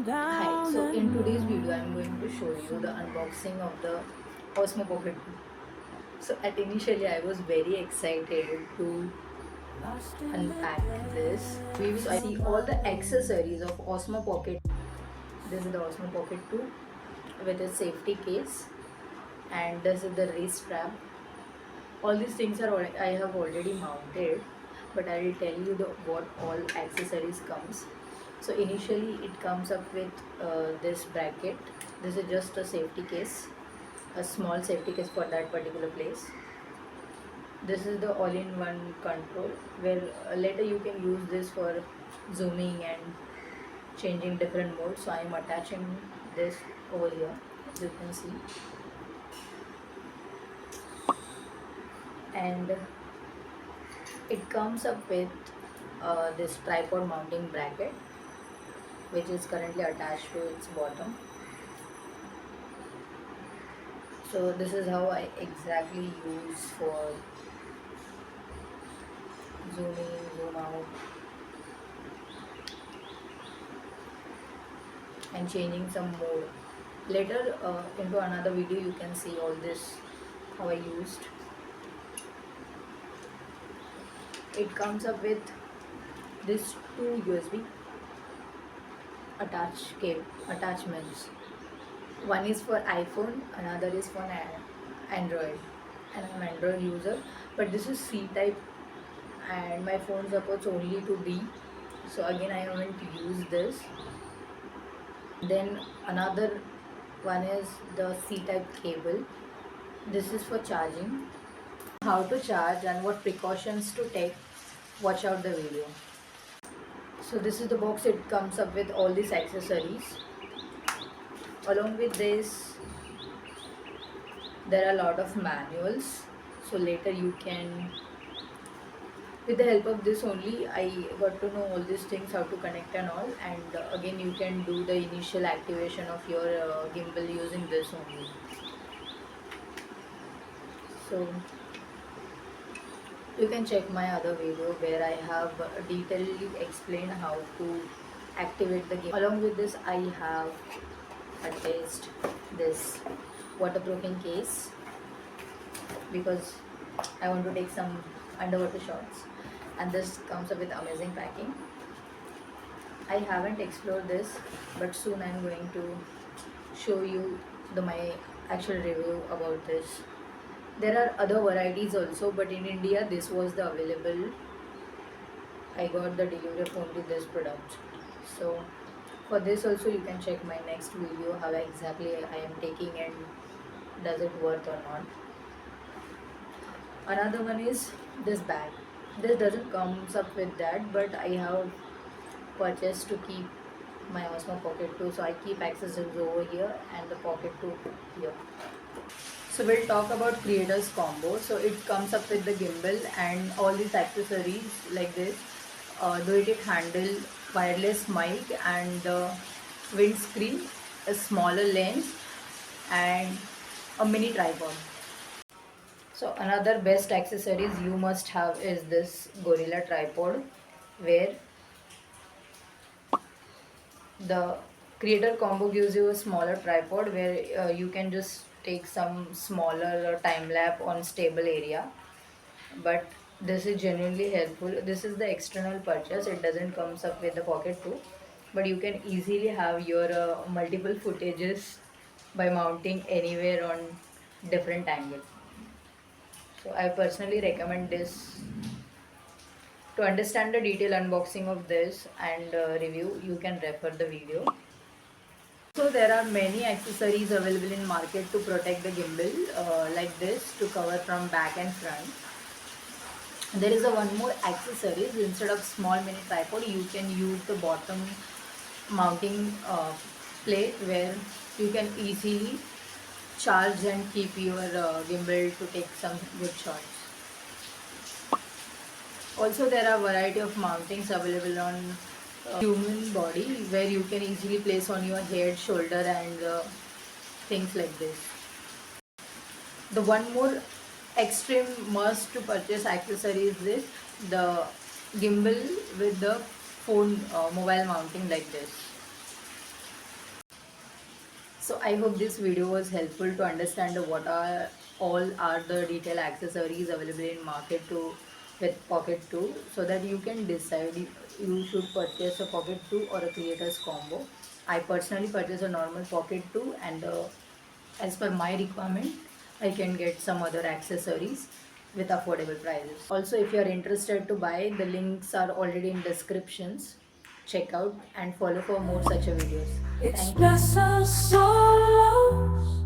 Hi, so in today's video I'm going to show you the unboxing of the Osmo Pocket 2. So at initially I was very excited to unpack this. So I see all the accessories of Osmo Pocket. This is the Osmo Pocket 2 with a safety case, and this is the wrist strap. All these things I have already mounted, but I will tell you what all accessories comes. So initially it comes up with this bracket. This is just a safety case, a small safety case for that particular place. This is the all-in-one control where later you can use this for zooming and changing different modes. So I am attaching this over here, as you can see, and it comes up with this tripod mounting bracket, which is currently attached to its bottom. So this is how I exactly use for zoom in, zoom out, and changing some mode. Later into another video you can see all this, how I used. It comes up with this two USB attachments. One is for iPhone, another is for Android, and I'm an Android user, but this is C type and my phone supports only to B, so again I haven't used this. Then another one is the C type cable. This is for charging. How to charge and what precautions to take, watch out the video. So this is the box. It comes up with all these accessories. Along with this there are a lot of manuals, so later you can, with the help of this only I got to know all these things, how to connect and all, and again you can do the initial activation of your gimbal using this only. So you can check my other video where I have detailedly explained how to activate the gimbal. Along with this I have attached this waterproofing case because I want to take some underwater shots, and this comes up with amazing packing. I haven't explored this, but soon I'm going to show you my actual review about this. There are other varieties also, but in India this was the available. I got the delivery of only this product. So for this also you can check my next video how exactly I am taking and does it worth or not. Another one is this bag. This doesn't comes up with that, but I have purchased to keep my Osmo Pocket 2, so I keep accessories over here and the Pocket 2 here. So we'll talk about creators combo. So it comes up with the gimbal and all these accessories like this, duetic handle, wireless mic, and the windscreen, a smaller lens, and a mini tripod. So another best accessories you must have is this Gorilla tripod, where the creator combo gives you a smaller tripod where you can just take some smaller time lapse on stable area. But this is genuinely helpful. This is the external purchase. It doesn't comes up with the Pocket 2, but you can easily have your multiple footages by mounting anywhere on different angle. So I personally recommend this. To understand the detailed unboxing of this and review, you can refer the video. So there are many accessories available in market to protect the gimbal, like this, to cover from back and front. There is a one more accessory. Instead of small mini tripod, you can use the bottom mounting plate where you can easily charge and keep your gimbal to take some good shots. Also, there are variety of mountings available on human body where you can easily place on your head, shoulder, and things like this. The one more extreme must to purchase accessory is this, the gimbal with the phone mobile mounting like this. So I hope this video was helpful to understand what are all are the detail accessories available in market to with Pocket 2, so that you can decide you should purchase a Pocket 2 or a creators combo. I personally purchase a normal Pocket 2, and as per my requirement I can get some other accessories with affordable prices. Also, if you are interested to buy, the links are already in descriptions. Check out and follow for more such a videos. Thank you. Express our sorrows